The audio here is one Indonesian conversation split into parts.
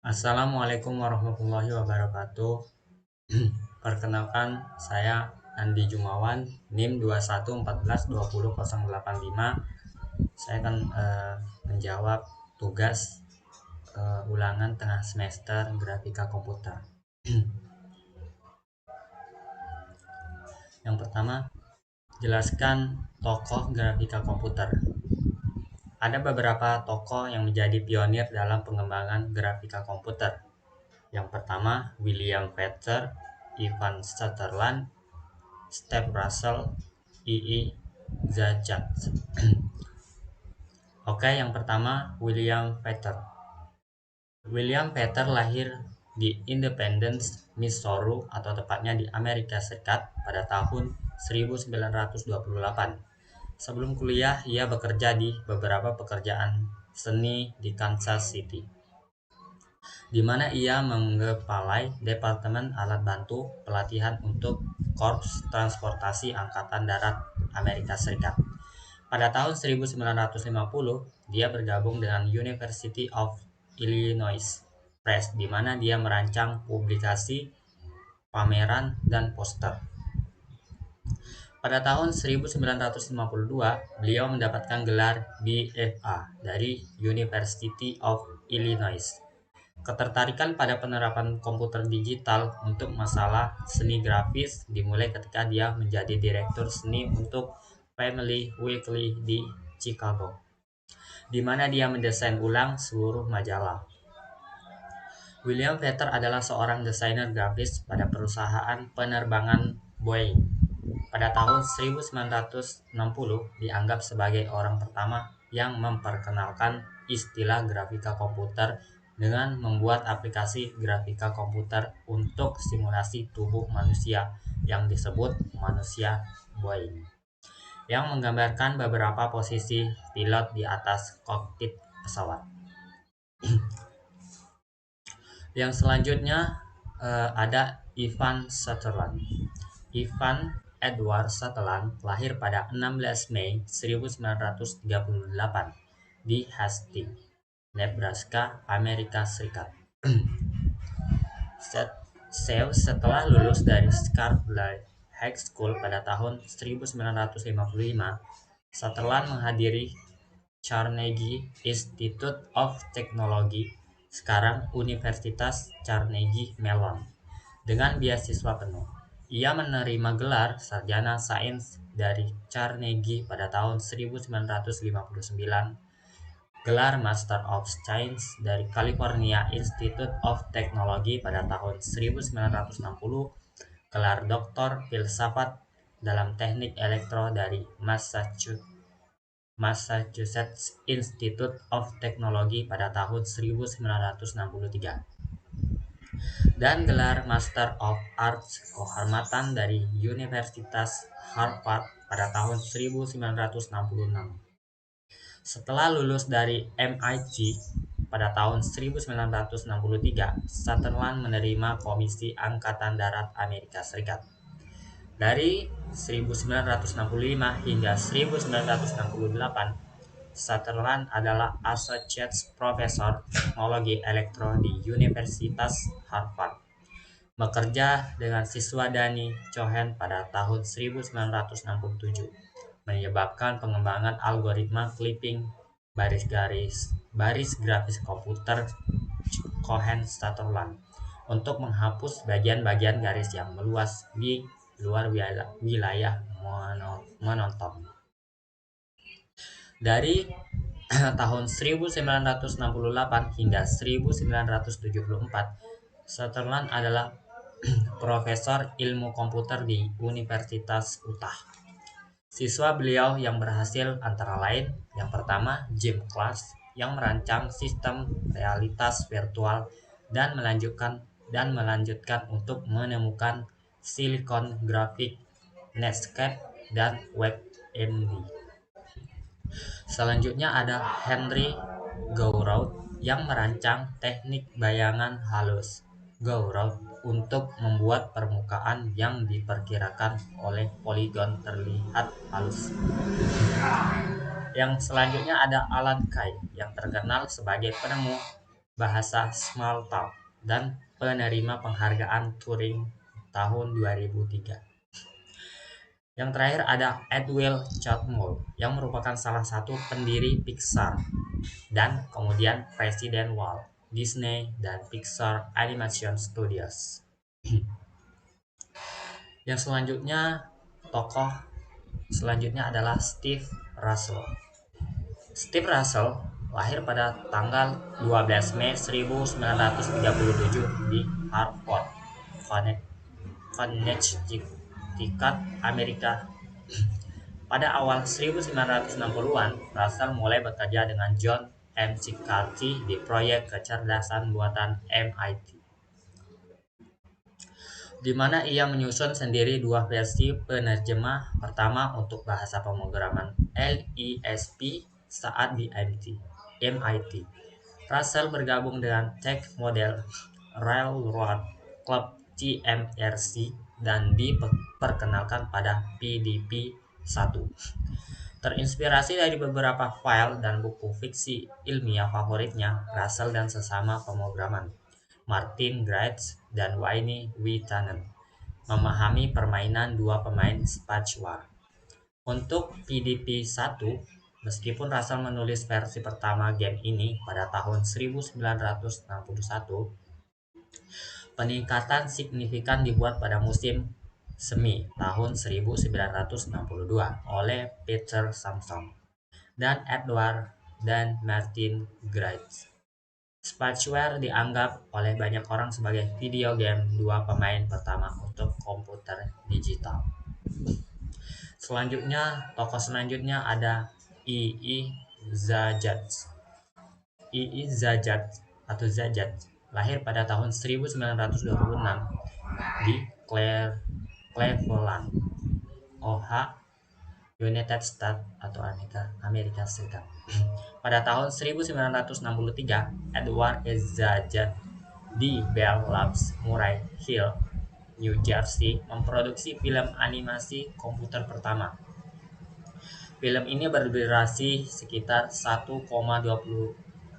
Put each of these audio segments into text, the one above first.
Assalamualaikum warahmatullahi wabarakatuh. Perkenalkan, saya Andi Jumawan, NIM 21142085. Saya akan menjawab tugas ulangan tengah semester grafika komputer. Yang pertama, jelaskan tokoh grafika komputer. Ada beberapa tokoh yang menjadi pionir dalam pengembangan grafika komputer. Yang pertama, William Feather, Ivan Sutherland, Steve Russell, I.E. Zachat. Oke, yang pertama, William Feather. William Feather lahir di Independence, Missouri, atau tepatnya di Amerika Serikat pada tahun 1928. Sebelum kuliah, ia bekerja di beberapa pekerjaan seni di Kansas City, di mana ia mengepalai Departemen Alat Bantu Pelatihan untuk Korps Transportasi Angkatan Darat Amerika Serikat. Pada tahun 1950, dia bergabung dengan University of Illinois Press, di mana dia merancang publikasi, pameran, dan poster. Pada tahun 1952, beliau mendapatkan gelar BFA dari University of Illinois. Ketertarikan pada penerapan komputer digital untuk masalah seni grafis dimulai ketika dia menjadi direktur seni untuk Family Weekly di Chicago, di mana dia mendesain ulang seluruh majalah. William Feather adalah seorang desainer grafis pada perusahaan penerbangan Boeing. Pada tahun 1960, dianggap sebagai orang pertama yang memperkenalkan istilah grafika komputer dengan membuat aplikasi grafika komputer untuk simulasi tubuh manusia yang disebut manusia Boeing, yang menggambarkan beberapa posisi pilot di atas kokpit pesawat. Yang selanjutnya ada Ivan Sutherland. Ivan Edward Sutherland lahir pada 16 Mei 1938 di Hastings, Nebraska, Amerika Serikat. Setelah lulus dari Scarlet High School pada tahun 1955, Sutherland menghadiri Carnegie Institute of Technology, sekarang Universitas Carnegie Mellon, dengan beasiswa penuh. Ia menerima gelar sarjana sains dari Carnegie pada tahun 1959, gelar Master of Science dari California Institute of Technology pada tahun 1960, gelar Doktor Filsafat dalam Teknik Elektro dari Massachusetts Institute of Technology pada tahun 1963, dan gelar Master of Arts kehormatan dari Universitas Harvard pada tahun 1966. Setelah lulus dari MIT pada tahun 1963, Sutherland menerima Komisi Angkatan Darat Amerika Serikat. Dari 1965 hingga 1968, Sutherland adalah Associate Professor Teknologi Elektro di Universitas Harvard, bekerja dengan siswa Danny Cohen pada tahun 1967, menyebabkan pengembangan algoritma clipping baris grafis komputer Cohen-Sutherland untuk menghapus bagian-bagian garis yang meluas di luar wilayah monoton. Dari tahun 1968 hingga 1974, Sutherland adalah profesor ilmu komputer di Universitas Utah. Siswa beliau yang berhasil antara lain, yang pertama Jim Clark, yang merancang sistem realitas virtual dan melanjutkan untuk menemukan Silicon Graphic, Netscape, dan WebMD. Selanjutnya ada Henry Gowrout yang merancang teknik bayangan halus Gowrout untuk membuat permukaan yang diperkirakan oleh poligon terlihat halus. Yang selanjutnya ada Alan Kay yang terkenal sebagai penemu bahasa Smalltalk, dan penerima penghargaan Turing tahun 2003. Yang terakhir ada Edwin Catmull yang merupakan salah satu pendiri Pixar dan kemudian Presiden Walt Disney dan Pixar Animation Studios. Yang selanjutnya, tokoh selanjutnya adalah Steve Russell. Steve Russell lahir pada tanggal 12 Mei 1937 di Hartford, Connecticut, Amerika. Pada awal 1960-an, Russell mulai bekerja dengan John McCarthy di proyek kecerdasan buatan MIT, di mana ia menyusun sendiri dua versi penerjemah pertama untuk bahasa pemrograman LISP saat di MIT. Russell bergabung dengan Tech Model Railroad Club TMRC dan diperkenalkan pada PDP-1. Terinspirasi dari beberapa file dan buku fiksi ilmiah favoritnya, Russell dan sesama pemrograman, Martin Grice dan Wayne Witanen, memahami permainan dua pemain spatula. Untuk PDP-1, meskipun Russell menulis versi pertama game ini pada tahun 1961, peningkatan signifikan dibuat pada musim semi tahun 1962 oleh Peter Samson dan Edward dan Martin Grice. Spatware dianggap oleh banyak orang sebagai video game dua pemain pertama untuk komputer digital. Tokoh selanjutnya ada I.I. Zajat. I.I. Zajat atau Zajat lahir pada tahun 1926 di Cleveland, Ohio, United States atau Amerika Serikat. Pada tahun 1963, Edward Zajat di Bell Labs, Murray Hill, New Jersey, memproduksi film animasi komputer pertama. Film ini berdurasi sekitar 1,25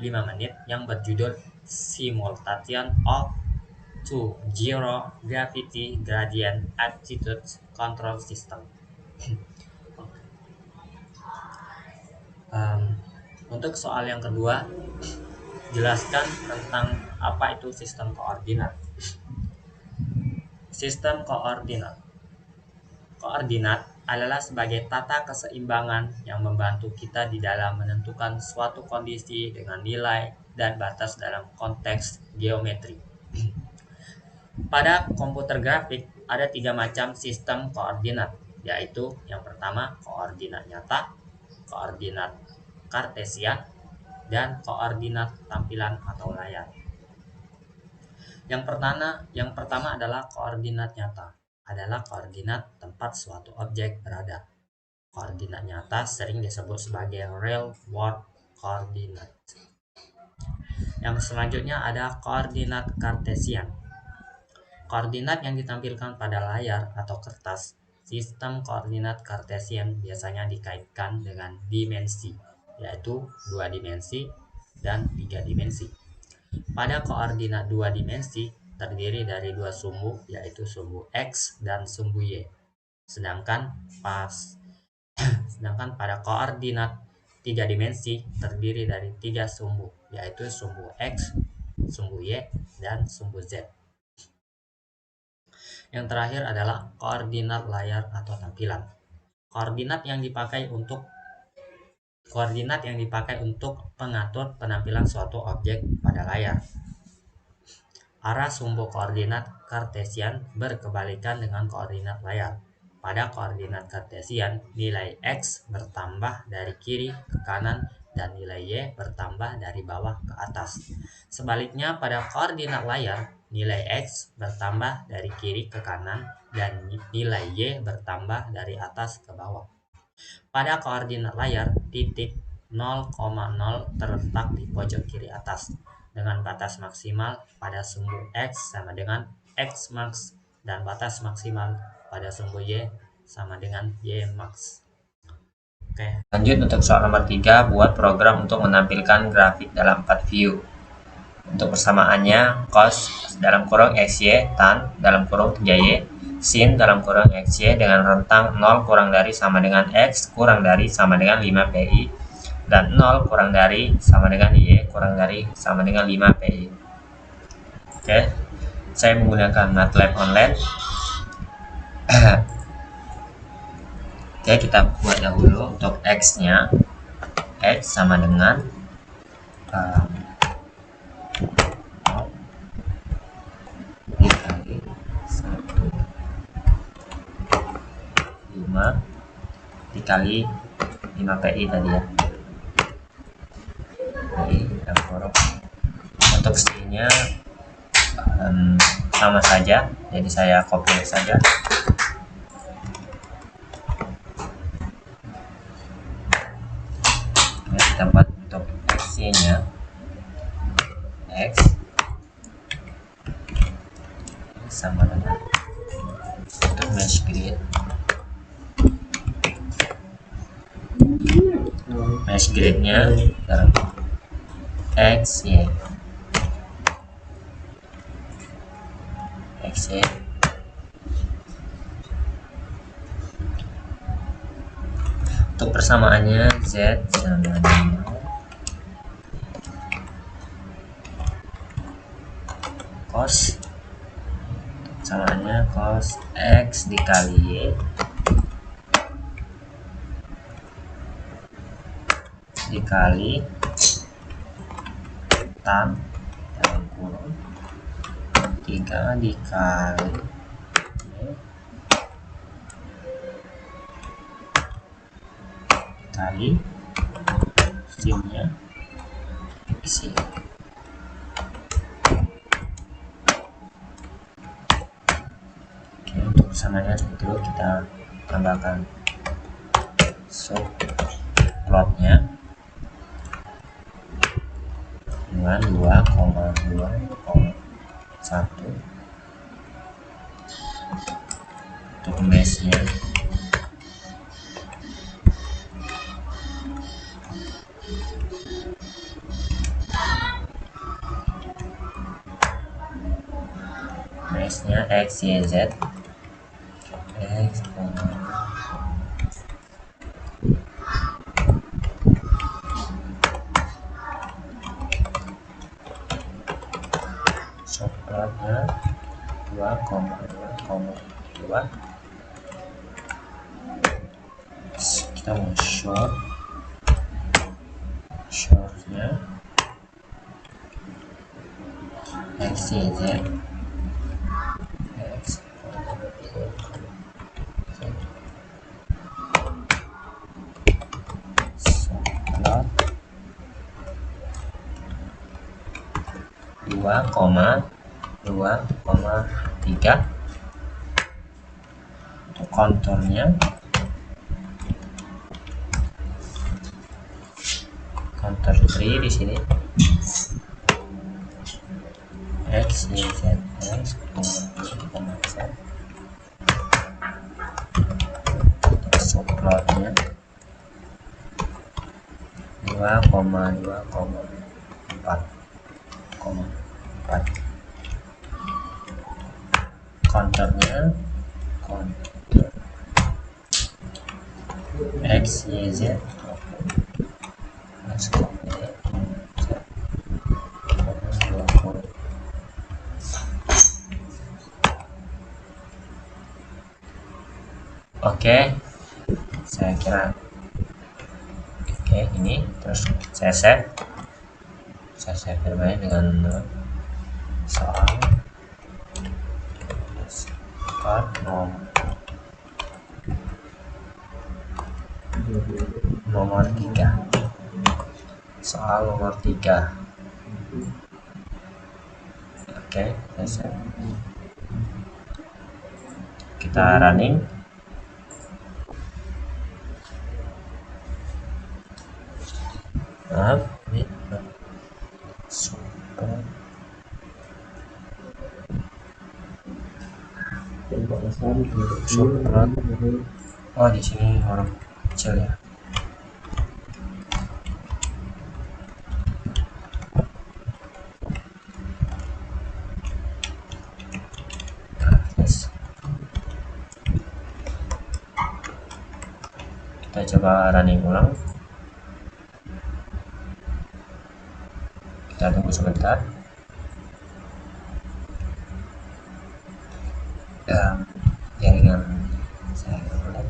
menit yang berjudul Simulation of Two Zero Gravity Gradient Attitude Control System. Untuk soal yang kedua, jelaskan tentang apa itu sistem koordinat. Sistem koordinat. Koordinat adalah sebagai tata keseimbangan yang membantu kita di dalam menentukan suatu kondisi dengan nilai dan batas dalam konteks geometri. Pada komputer grafik ada 3 macam sistem koordinat, yaitu yang pertama koordinat nyata, koordinat kartesian, dan koordinat tampilan atau layar. Yang pertama adalah koordinat nyata, adalah koordinat tempat suatu objek berada. Koordinat nyata sering disebut sebagai real world coordinate. Yang selanjutnya ada koordinat kartesian. Koordinat yang ditampilkan pada layar atau kertas. Sistem koordinat kartesian biasanya dikaitkan dengan dimensi, yaitu 2 dimensi dan 3 dimensi. Pada koordinat 2 dimensi terdiri dari 2 sumbu, yaitu sumbu X dan sumbu Y. Sedangkan pada koordinat 3 dimensi terdiri dari 3 sumbu, yaitu sumbu X, sumbu Y, dan sumbu Z. Yang terakhir adalah koordinat layar atau tampilan. Koordinat yang dipakai untuk mengatur penampilan suatu objek pada layar. Arah sumbu koordinat kartesian berkebalikan dengan koordinat layar. Pada koordinat kartesian, nilai X bertambah dari kiri ke kanan dan nilai Y bertambah dari bawah ke atas. Sebaliknya, pada koordinat layar, nilai X bertambah dari kiri ke kanan dan nilai Y bertambah dari atas ke bawah. Pada koordinat layar, titik 0,0 terletak di pojok kiri atas, dengan batas maksimal pada sumbu X sama dengan X max dan batas maksimal pada sumbu Y sama dengan Y max. Oke, lanjut untuk soal nomor 3, buat program untuk menampilkan grafik dalam 4 view. Untuk persamaannya, cos dalam kurung XY tan dalam kurung 3Y sin dalam kurung XY dengan rentang 0 kurang dari sama dengan X kurang dari sama dengan 5PI dan 0 kurang dari sama dengan Y kurang dari sama dengan 5PI. Oke, saya menggunakan MATLAB online. Oke, kita buat dahulu untuk X nya. X sama dengan dikali 5 dikali 5PI tadi ya. Untuk C-nya sama saja, jadi saya copy saja. Kita buat untuk C-nya X sama dengan untuk mesh grid-nya dalam X Y untuk persamaannya Z sama dengan cos, persamaannya cos X dikali Y dikali tan dalam kurung 3 dikali sinnya X. Oke, untuk persamanya seperti itu, kita tambahkan subplotnya dengan 2,2,1 untuk mesh-nya X, Y, Z X, subplotnya 2,2,2. Kita mau shortnya X, Y, Z subplot 2,2,3 untuk konturnya kontur 3 di sini X, Y, Z X, subplotnya 2,2,4 konturnya kontur X, Y, Z Oke, saya kira oke ini, terus saya save bermain dengan soal nomor 3 soal nomor 3. Oke, saya save. Kita running. Ini super. Oh, di sini huruf kecil ya. Saya coba running ulang. Kita tunggu sebentar. Jaringan saya mulai.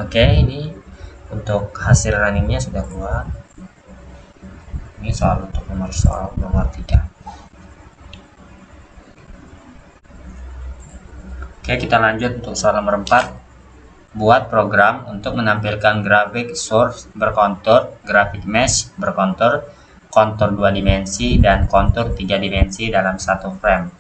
Oke, ini untuk hasil runningnya sudah keluar. Ini soal untuk nomor 3. Oke, kita lanjut untuk soal nomor 4. Buat program untuk menampilkan grafik source berkontur, grafik mesh berkontur, kontur 2 dimensi, dan kontur 3 dimensi dalam satu frame.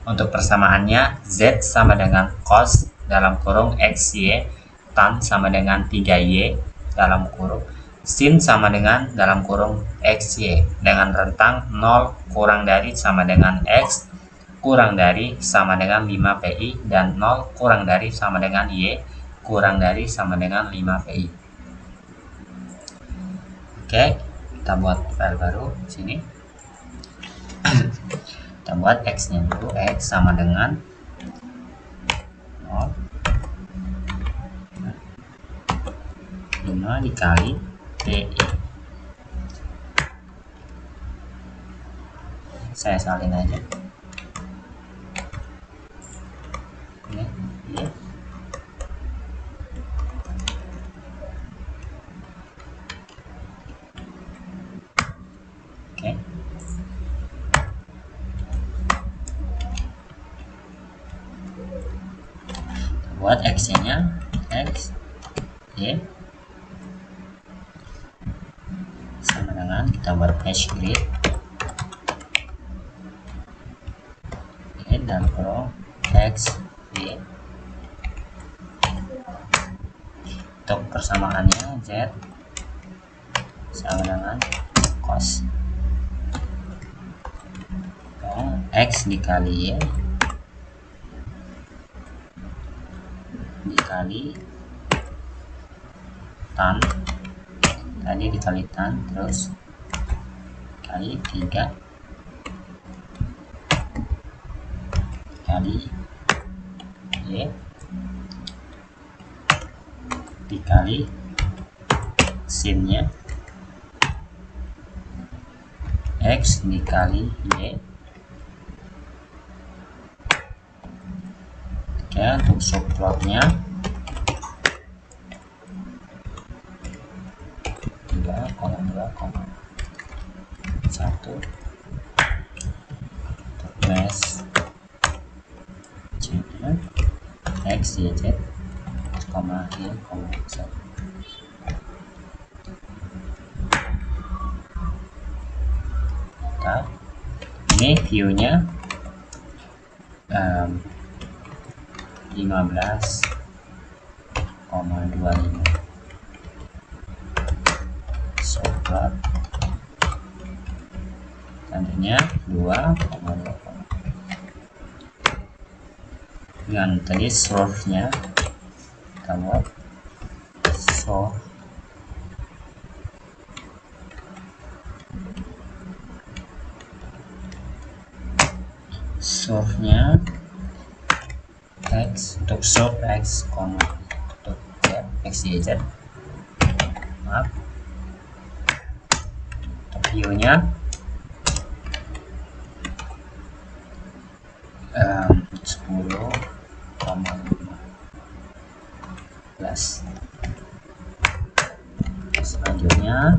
Untuk persamaannya, Z sama dengan cos dalam kurung XY, tan sama dengan 3Y dalam kurung, sin sama dengan dalam kurung XY, dengan rentang 0 kurang dari sama dengan X, kurang dari sama dengan 5PI, dan 0 kurang dari sama dengan Y, kurang dari sama dengan 5PI. Oke, kita buat file baru di sini. Kita buat X-nya dulu. X sama dengan 0, 5 dikali PI. Saya salin aja. Ini, ya. Oke. Buat X-nya X, Y sama dengan, kita buat hash grid dan kurung X, Y. Untuk persamaannya Z sama dengan cos X dikali Y dikali tan, tadi dikali tan, terus kali 3 kali Y dikali sinnya X dikali Y. Oke, untuk subplotnya 2,2,1 untuk mesh C-nya X, Y, Z, koma Y, koma Z. Nah, ini view-nya 15,25 subplot tadinya 2,2. Dengan tadi source-nya kita buat source-nya X untuk source X, untuk X, Y, Z. Maaf. Untuk view-nya 10,15. Selanjutnya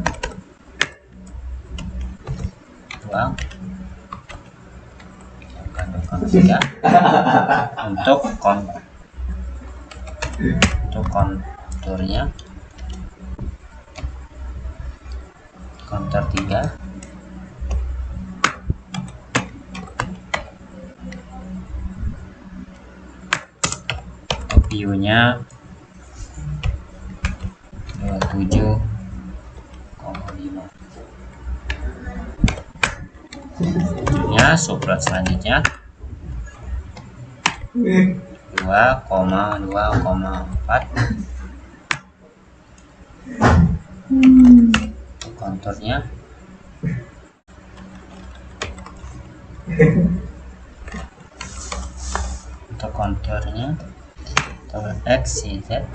tuang untuk konturnya kontur 3 view-nya 27,5. View-nya subplot selanjutnya 2,2,4. Konturnya Untuk konturnya X, Y, Z.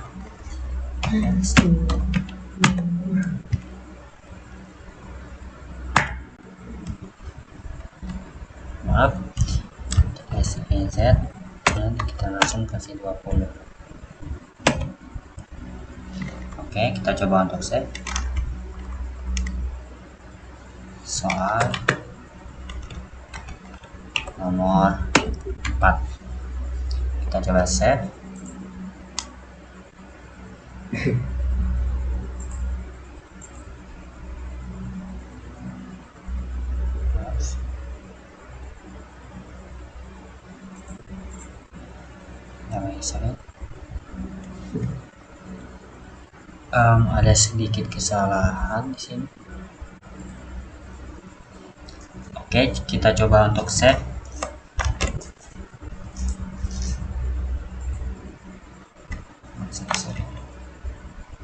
Maaf, X, Y, Z, dan kita langsung kasih 20. Oke, kita coba untuk save. Soal nomor 4, kita coba save. Ada sedikit kesalahan di sini. Oke, kita coba untuk save.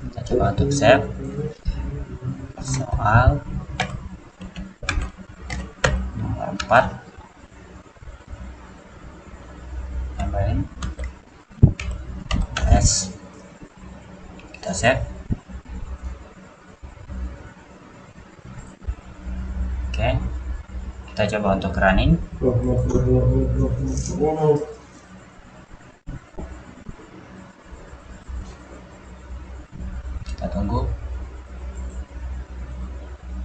Kita coba untuk save. Soal nomor 4. Tambahin S. Kita save. Oke, kita coba untuk running. Kita tunggu.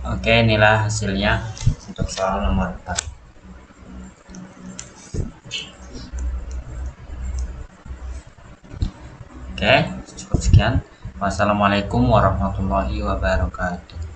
Oke, inilah hasilnya untuk soal nomor 4. Oke, cukup sekian. Wassalamualaikum warahmatullahi wabarakatuh.